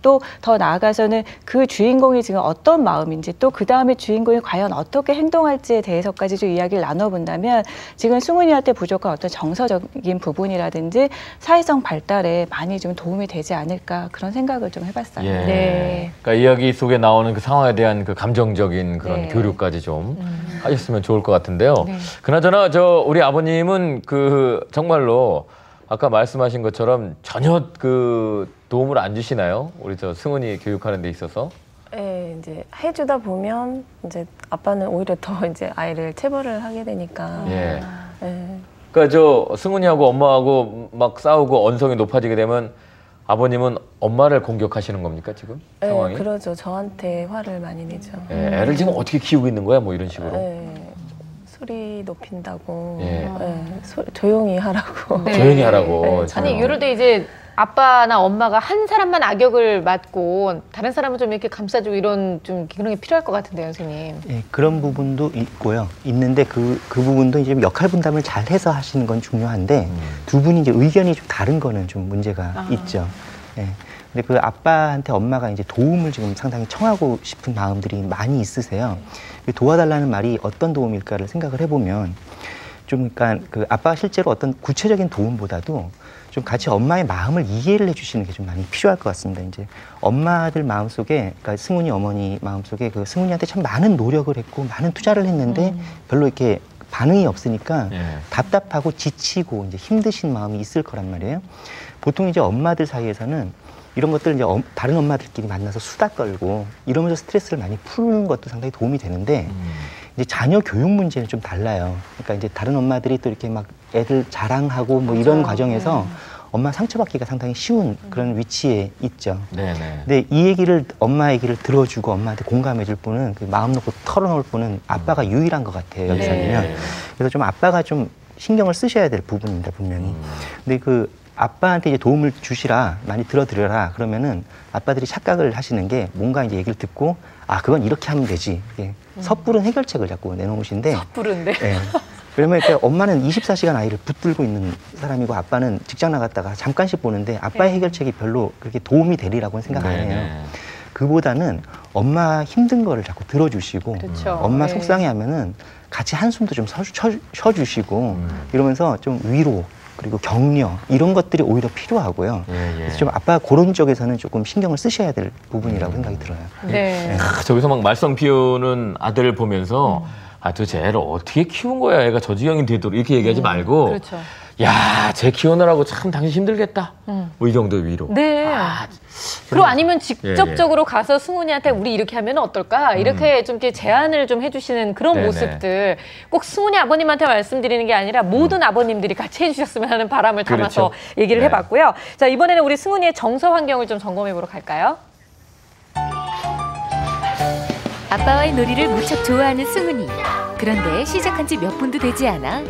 또 더 나아가서는 그 주인공이 지금 어떤 마음인지 또 그 다음에 주인공이 과연 어떻게 행동할지에 대해서까지 좀 이야기를 나눠본다면 지금 승훈이한테 부족한 어떤 정서적인 부분이라든지 사회성 발달에 많이 좀 도움이 되지 않을까 그런 생각을 좀 해봤어요. 예. 네. 그러니까 이야기 속에 나오는 그 상황에 대한 그 감정적인 그런 네. 교류까지 좀 하셨으면 좋을 것 같은데요. 네. 그나저나 우리 아버님은 그 정말로 아까 말씀하신 것처럼 전혀 그 도움을 안 주시나요? 우리 승훈이 교육하는 데 있어서? 네, 이제 해주다 보면 이제 아빠는 오히려 더 이제 아이를 체벌을 하게 되니까. 예. 네. 그러니까 승훈이하고 엄마하고 막 싸우고 언성이 높아지게 되면 아버님은 엄마를 공격하시는 겁니까 지금 상황이? 네, 그러죠. 저한테 화를 많이 내죠. 예, 애를 지금 어떻게 키우고 있는 거야? 뭐 이런 식으로. 네, 소리 높인다고. 예. 네, 조용히 하라고. 네. 조용히 하라고. 네. 지금. 아니 이럴 때 이제 아빠나 엄마가 한 사람만 악역을 맡고 다른 사람은 좀 이렇게 감싸주고 이런 좀 그런 게 필요할 것 같은데요, 선생님. 예, 그런 부분도 있고요. 있는데 그 부분도 이제 역할 분담을 잘 해서 하시는 건 중요한데 두 분이 이제 의견이 좀 다른 거는 좀 문제가 있죠. 예. 근데 그 아빠한테 엄마가 이제 도움을 지금 상당히 청하고 싶은 마음들이 많이 있으세요. 도와달라는 말이 어떤 도움일까를 생각을 해보면 좀 그러니까 그 아빠가 실제로 어떤 구체적인 도움보다도 좀 같이 엄마의 마음을 이해를 해주시는 게 좀 많이 필요할 것 같습니다. 이제 엄마들 마음속에, 그러니까 승훈이 어머니 마음속에 그 승훈이한테 참 많은 노력을 했고 많은 투자를 했는데 별로 이렇게 반응이 없으니까 답답하고 지치고 이제 힘드신 마음이 있을 거란 말이에요. 보통 이제 엄마들 사이에서는 이런 것들 이제 다른 엄마들끼리 만나서 수다 떨고 이러면서 스트레스를 많이 푸는 것도 상당히 도움이 되는데 이제 자녀 교육 문제는 좀 달라요. 그러니까 이제 다른 엄마들이 또 이렇게 막 애들 자랑하고 뭐 이런 과정에서 엄마 상처받기가 상당히 쉬운 그런 위치에 있죠. 네네. 근데 이 얘기를 엄마 얘기를 들어주고 엄마한테 공감해줄 분은 그 마음 놓고 털어놓을 분은 아빠가 유일한 것 같아요. 여기서는요. 그래서 좀 아빠가 좀 신경을 쓰셔야 될 부분입니다, 분명히. 근데 그 아빠한테 이제 도움을 주시라, 많이 들어드려라 그러면은 아빠들이 착각을 하시는 게 뭔가 이제 얘기를 듣고 아 그건 이렇게 하면 되지. 섣부른 해결책을 자꾸 내놓으신데. 섣부른데. 예. 그러면 이렇게 엄마는 24시간 아이를 붙들고 있는 사람이고 아빠는 직장 나갔다가 잠깐씩 보는데 아빠의 해결책이 별로 그렇게 도움이 되리라고는 생각 안 해요. 그보다는 엄마 힘든 거를 자꾸 들어주시고 그렇죠. 엄마 속상해하면은 같이 한숨도 좀 쉬어주시고 이러면서 좀 위로 그리고 격려 이런 것들이 오히려 필요하고요. 그래서 좀 아빠 그런 쪽에서는 조금 신경을 쓰셔야 될 부분이라고 생각이 들어요. 네. 저기서 막 말썽 피우는 아들을 보면서 아 도대체 애를 어떻게 키운 거야? 애가 저 지경이 되도록 이렇게 얘기하지 말고 그렇죠. 야, 쟤 키우느라고 참 당신 힘들겠다. 뭐 이 정도 위로. 네. 그리고 아니면 직접적으로 가서 승훈이한테 우리 이렇게 하면 어떨까? 이렇게 좀 이렇게 제안을 좀 해주시는 그런 네네. 모습들. 꼭 승훈이 아버님한테 말씀드리는 게 아니라 모든 아버님들이 같이 해주셨으면 하는 바람을 담아서 그렇죠. 얘기를 네. 해봤고요. 자, 이번에는 우리 승훈이의 정서 환경을 좀 점검해보러 갈까요? 아빠와의 놀이를 무척 좋아하는 승훈이. 그런데 시작한 지 몇 분도 되지 않아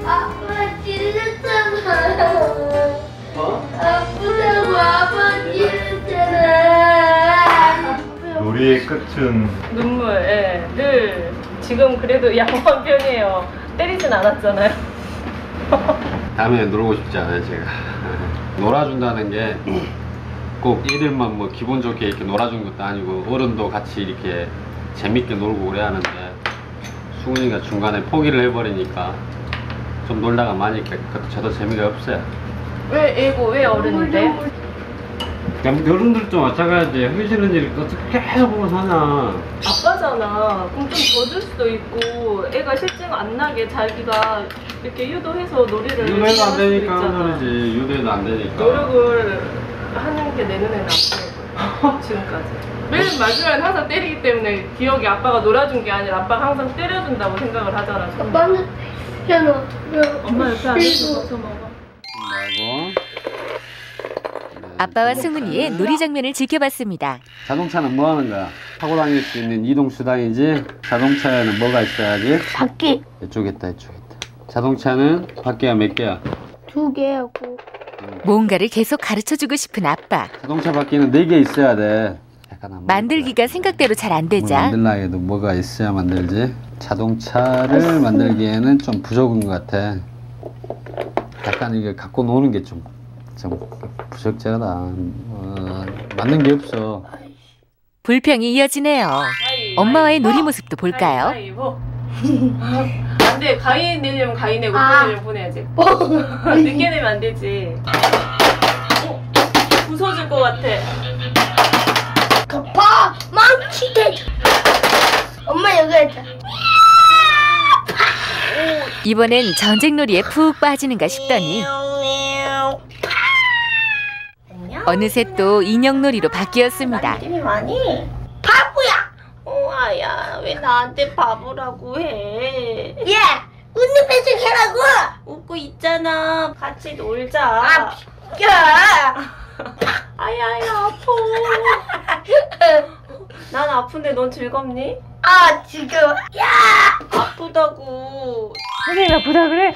아빠 찔렀잖아. 아프다고 아빠 찔렀잖아. 놀이의 끝은 눈물, 예, 늘 지금 그래도 양호한 편이에요. 때리진 않았잖아요. 다음에 놀고 싶지 않아요, 제가. 놀아준다는 게 꼭 애들만 뭐 기분 좋게 이렇게 놀아준 것도 아니고 어른도 같이 이렇게 재밌게 놀고 그래야 하는데 수근이가 중간에 포기를 해버리니까 좀 놀다가 마니까 저도 재미가 없어요. 왜 애고 왜 어른인데? 어른들도 마찬가지지. 하기 싫은 일 어떻게 계속 보고 사냐. 아빠잖아. 그럼 좀 더 줄 수도 있고 애가 실증 안 나게 자기가 이렇게 유도해서 놀이를 유도해도 안 할 수도 되니까 하는 있잖아. 소리지. 유도해도 안 되니까. 노력을 하는 게 내 눈에는 안 보여요. 지금까지. 매일 마주면 항상 때리기 때문에 기억이 아빠가 놀아준 게 아니라 아빠가 항상 때려준다고 생각을 하잖아. 아빠는 괜찮아. 엄마 옆에 앉아서 먹어 먹어. 말고. 아빠와 승훈이의 놀이 장면을 지켜봤습니다. 자동차는 뭐 하는 거야? 타고 다닐 수 있는 이동 수단이지. 자동차에는 뭐가 있어야지? 바퀴 이쪽에 있다, 이쪽에 있다. 자동차는 바퀴가 몇 개야? 2개하고. 뭔가를 계속 가르쳐주고 싶은 아빠. 자동차 바퀴는 4개 있어야 돼. 약간 만들기가 생각대로 잘 안 되자 만들라 해도 뭐가 있어야 만들지? 자동차를 만들기에는 좀 부족한 것 같아. 약간 이게 갖고 노는 게 좀 부적절하다. 맞는 게 없어. 불평이 이어지네요. 엄마와의 놀이 모습도 볼까요? 안 돼. 가위 내려면 가위 내고 보내려면 보내야지. 늦게 내면 안 되지. 부서질 것 같아. 봐! 망치게! 엄마 여기 있다. 이번엔 전쟁놀이에 푹 빠지는가 싶더니 어느새 또 인형놀이로 바뀌었습니다. 많이? 바보야! 아야, 왜 나한테 바보라고 해? 야! 웃는 표정 해라고! 웃고 있잖아. 같이 놀자. 야! 아야, 아파. 난 아픈데 넌 즐겁니? 지금. 야! 아프다고. 선생님 아프다 그래?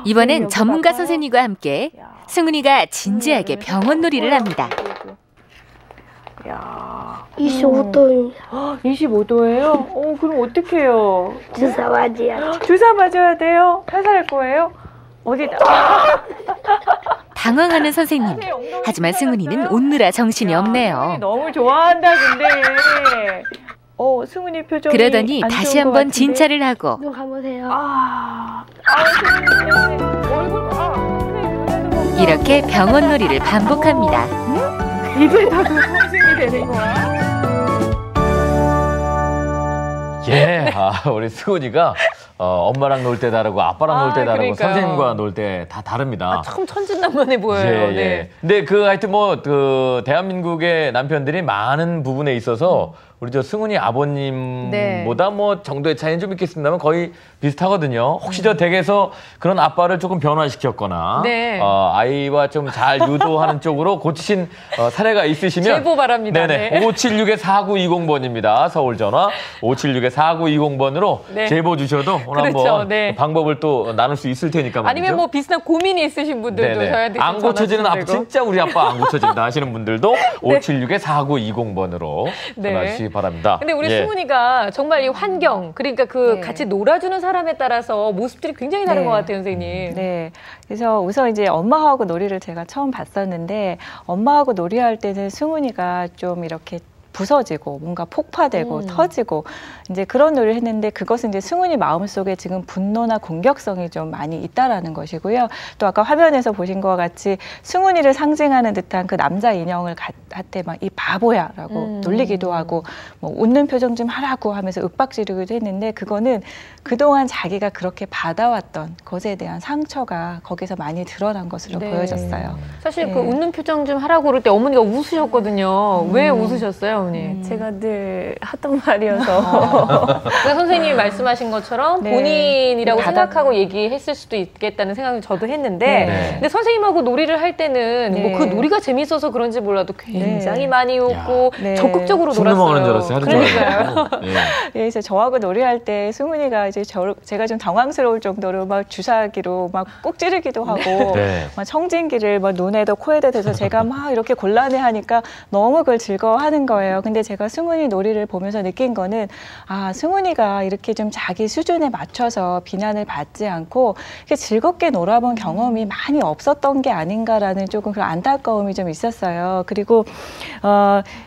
이번엔 전문가 선생님과 함께 승훈이가 진지하게 병원놀이를 합니다. 야, 25도입니다. 25도예요? 그럼 어떡해요? 주사 맞이야. 주사 맞아야 돼요? 살살 거예요? 어디다? 당황하는 선생님. 하지만 승훈이는 웃느라 정신이 없네요. 너무 좋아한다 근데. 승훈이 표정이 그러더니 안 다시 좋은 것 한번 같은데? 진찰을 하고 눈 감으세요. 승훈이 얼굴 선생님 이렇게 병원놀이를 반복합니다. 입에다도 손질이 되는 거야? 예, 우리 승훈이가 엄마랑 놀 때 다르고 아빠랑 놀 때 다르고 그러니까요. 선생님과 놀 때 다 다릅니다. 참 천진난만해 보여요. 예, 예. 네. 근데 하여튼 대한민국의 남편들이 많은 부분에 있어서 우리 저 승훈이 아버님보다 정도의 차이는 좀 있겠습니다만 거의 비슷하거든요. 혹시 저 댁에서 그런 아빠를 조금 변화시켰거나 네. 아이와 좀 잘 유도하는 쪽으로 고치신 사례가 있으시면 제보 바랍니다. 네네. 네. 576-4920번입니다. 서울 전화 576-4920번으로 네. 제보 주셔도 오늘 그렇죠. 한번 네. 방법을 또 나눌 수 있을 테니까 말이죠. 아니면 비슷한 고민이 있으신 분들도 네네. 저희한테 안 고쳐지는 아빠 진짜 우리 아빠 안 고쳐진다 하시는 분들도 576-4920번으로 네. 전화 주시기 바랍니다. 근데 우리 예. 승훈이가 정말 이 환경, 그러니까 같이 놀아주는 사람에 따라서 모습들이 굉장히 다른 것 같아요, 선생님. 네. 그래서 우선 이제 엄마하고 놀이를 제가 처음 봤었는데 엄마하고 놀이할 때는 승훈이가 좀 이렇게 부서지고 뭔가 폭파되고 터지고 이제 그런 놀이를 했는데 그것은 이제 승훈이 마음속에 지금 분노나 공격성이 좀 많이 있다라는 것이고요. 또 아까 화면에서 보신 것과 같이 승훈이를 상징하는 듯한 그 남자 인형을 갖대 막 이 바보야라고 놀리기도 하고 뭐 웃는 표정 좀 하라고 하면서 윽박지르기도 했는데 그거는 그동안 자기가 그렇게 받아왔던 것에 대한 상처가 거기서 많이 드러난 것으로 보여졌어요. 사실 그 웃는 표정 좀 하라고 그럴 때 어머니가 웃으셨거든요. 왜 웃으셨어요, 어머니? 제가 늘 하던 말이어서. 그러니까 선생님이 말씀하신 것처럼 네. 본인이라고 받아- 생각하고 얘기했을 수도 있겠다는 생각을 저도 했는데 네. 근데 선생님하고 놀이를 할 때는 네. 뭐 그 놀이가 재밌어서 그런지 몰라도 굉장히 네. 많이 웃고 네. 적극적으로 숨 놀았어요. 넘어가는 줄 알았어요. 하도 좋아해가지고. 예. 그래서 저하고 놀이할 때 승훈이가 이제 제가 좀 당황스러울 정도로 막 주사기로 막 꼭 찌르기도 하고 네. 막 청진기를 막 눈에도 코에도 대서 제가 막 이렇게 곤란해하니까 너무 그걸 즐거워하는 거예요. 근데 제가 승훈이 놀이를 보면서 느낀 거는 승훈이가 이렇게 좀 자기 수준에 맞춰서 비난을 받지 않고 이렇게 즐겁게 놀아본 경험이 많이 없었던 게 아닌가라는 조금 그런 안타까움이 좀 있었어요. 그리고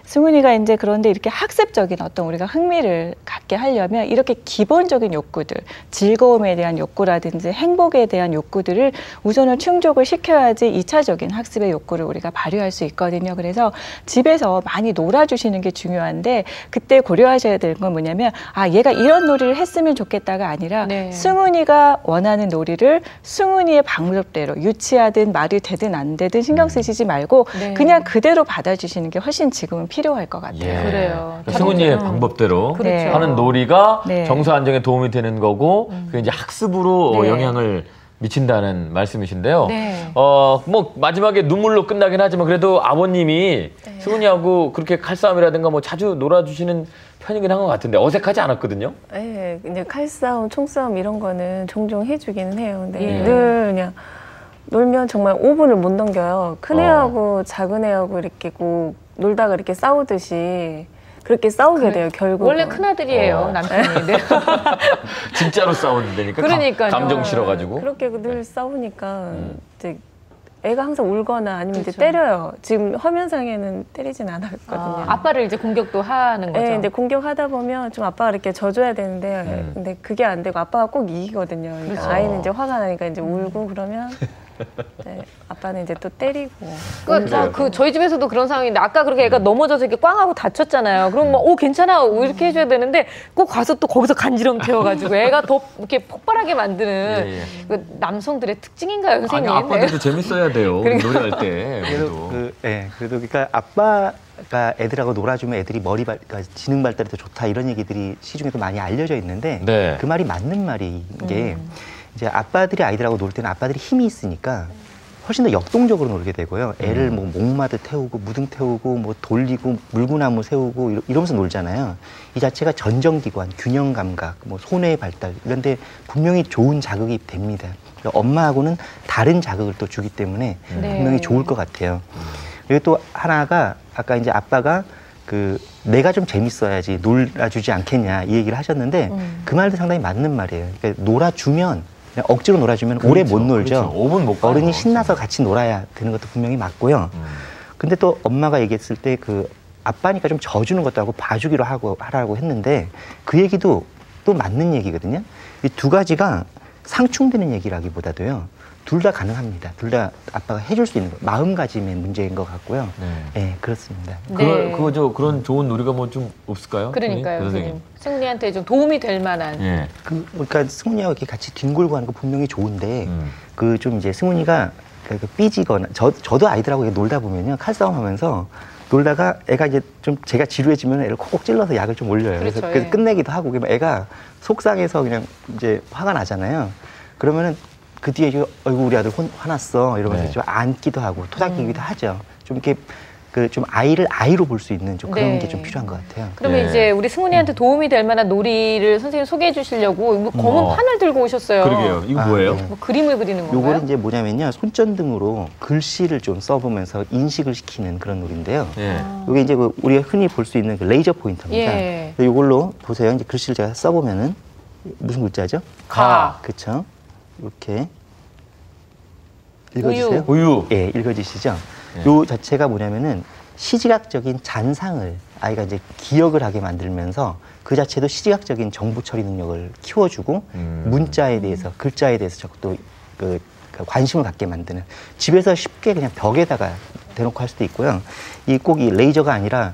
승훈이가 이제 그런데 이렇게 학습적인 어떤 우리가 흥미를 갖게 하려면 이렇게 기본적인 욕구들, 즐거움에 대한 욕구라든지 행복에 대한 욕구들을 우선은 충족을 시켜야지 2차적인 학습의 욕구를 우리가 발휘할 수 있거든요. 그래서 집에서 많이 놀아주시는 게 중요한데 그때 고려하셔야 되는 건 뭐냐면 얘가 이런 놀이를 했으면 좋겠다가 아니라 네. 승훈이가 원하는 놀이를 승훈이의 방법대로 유치하든 말이 되든 안 되든 신경 쓰시지 말고 네. 그냥 그대로 받아주시는 게 훨씬 지금은 필요할 것 같아요. 예. 그래요. 승훈이의 방법대로 그렇죠. 하는 놀이가 네. 정서 안정에 도움이 되는 거고 그게 이제 학습으로 네. 영향을 미친다는 말씀이신데요. 네. 뭐 마지막에 눈물로 끝나긴 하지만 그래도 아버님이 승훈이하고 그렇게 칼싸움이라든가 뭐 자주 놀아주시는 편이긴 한 것 같은데 어색하지 않았거든요. 네, 근데 칼싸움, 총싸움 이런 거는 종종 해주기는 해요. 근데 예. 늘 그냥 놀면 정말 5분을 못 넘겨요. 큰 애하고 작은 애하고 이렇게 꼭 놀다가 이렇게 싸우듯이 그렇게 싸우게 돼요, 결국. 원래 큰아들이에요, 남편이. 네. 진짜로 싸우는데니까 그러니까요. 감정 실어가지고. 그렇게 늘 싸우니까 이제 애가 항상 울거나 아니면 이제 그렇죠. 때려요. 지금 화면상에는 때리진 않았거든요. 아빠를 이제 공격도 하는 거죠. 네, 근데 공격하다 보면 좀 아빠가 이렇게 져줘야 되는데, 근데 그게 안 되고 아빠가 꼭 이기거든요. 그러니까 그렇죠. 아이는 이제 화가 나니까 이제 울고 그러면 네, 아빠는 이제 또 때리고. 저희 집에서도 그런 상황인데 아까 그렇게 애가 넘어져서 이렇게 꽝 하고 다쳤잖아요. 그럼 뭐, 괜찮아. 이렇게 해줘야 되는데 꼭 가서 또 거기서 간지럼 태워가지고 애가 더 이렇게 폭발하게 만드는 그 남성들의 특징인가요, 선생님? 아니, 아빠들도 재밌어야 돼요. 그러니까. 노래할 때. 그래도 그러니까 아빠가 애들하고 놀아주면 애들이 그러니까 지능 발달이 더 좋다 이런 얘기들이 시중에도 많이 알려져 있는데 네. 그 말이 맞는 말인 게 이제 아빠들이 아이들하고 놀 때는 아빠들이 힘이 있으니까 훨씬 더 역동적으로 놀게 되고요. 애를 뭐 목마드 태우고 무등 태우고 뭐 돌리고 물구나무 세우고 이러면서 놀잖아요. 이 자체가 전정기관, 균형 감각, 뭐 손의 발달 이런 데 분명히 좋은 자극이 됩니다. 그러니까 엄마하고는 다른 자극을 또 주기 때문에 분명히 좋을 것 같아요. 그리고 또 하나가 아까 이제 아빠가 내가 좀 재밌어야지 놀아주지 않겠냐 이 얘기를 하셨는데 그 말도 상당히 맞는 말이에요. 그러니까 놀아주면 그냥 억지로 놀아주면 오래 못 놀죠. 5분 못 가요. 어른이 신나서 같이 놀아야 되는 것도 분명히 맞고요. 근데 또 엄마가 얘기했을 때 아빠니까 좀 져주는 것도 하고 봐주기로 하라고 했는데 그 얘기도 또 맞는 얘기거든요. 이 두 가지가 상충되는 얘기라기보다도요. 둘 다 가능합니다. 둘 다 아빠가 해줄 수 있는 거. 마음가짐의 문제인 것 같고요. 네, 그렇습니다. 그런 좋은 놀이가 뭐 좀 없을까요? 그러니까요, 선생님. 승리한테 좀 도움이 될 만한. 그러니까 승훈이하고 이렇게 같이 뒹굴고 하는 거 분명히 좋은데 좀 이제 승훈이가 삐지거나 저도 아이들하고 놀다 보면요 칼싸움 하면서 놀다가 애가 이제 좀 제가 지루해지면 애를 콕콕 찔러서 약을 좀 올려요. 그렇죠, 그래서 끝내기도 하고 애가 속상해서 그냥 이제 화가 나잖아요. 그러면은 그 뒤에 어이구 우리 아들 화났어 이러면서 좀 안기도 하고 토닥이기도 하죠. 좀 이렇게 좀 아이를 아이로 볼 수 있는 좀 그런 게 좀 필요한 것 같아요. 그러면 이제 우리 승훈이한테 도움이 될 만한 놀이를 선생님 소개해 주시려고 뭐 검은 판을 들고 오셨어요. 그러게요. 이거 뭐예요? 뭐 그림을 그리는 건가요? 요거는 이제 뭐냐면요. 손전등으로 글씨를 좀 써보면서 인식을 시키는 그런 놀이인데요. 요게 이제 우리가 흔히 볼 수 있는 레이저 포인터입니다. 요걸로 보세요. 이제 글씨를 제가 써보면은 무슨 글자죠? 가. 그렇죠. 이렇게 읽어주세요. 우유. 예, 읽어주시죠. 요 자체가 뭐냐면은 시지각적인 잔상을 아이가 이제 기억을 하게 만들면서 그 자체도 시지각적인 정보 처리 능력을 키워주고 문자에 대해서 글자에 대해서 또 관심을 갖게 만드는 집에서 쉽게 그냥 벽에다가 대놓고 할 수도 있고요. 꼭 이 레이저가 아니라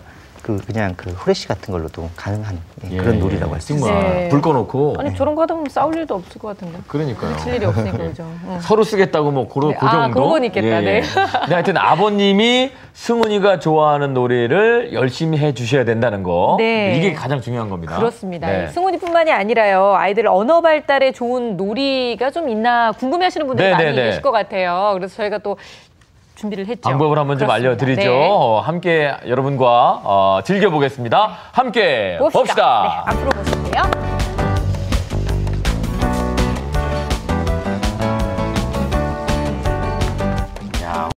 그냥 후레쉬 같은 걸로도 가능한 그런 놀이라고 할 수 있어요. 불 꺼놓고. 아니 저런 거 하다 보면 싸울 일도 없을 것 같은데. 그러니까요. 부딪힐 일이 없으니까 그죠. 서로 쓰겠다고 뭐 그 정도. 그런 건 있겠다. 네. 근데 하여튼 아버님이 승훈이가 좋아하는 놀이를 열심히 해주셔야 된다는 거. 네. 이게 가장 중요한 겁니다. 그렇습니다. 네. 승훈이뿐만이 아니라요. 아이들 언어 발달에 좋은 놀이가 좀 있나 궁금해하시는 분들이 많이 계실 것 같아요. 그래서 저희가 또 준비를 했죠. 방법을 한번 좀 알려드리죠. 네. 함께 여러분과 즐겨보겠습니다. 함께 봅시다. 네, 앞으로 보실게요.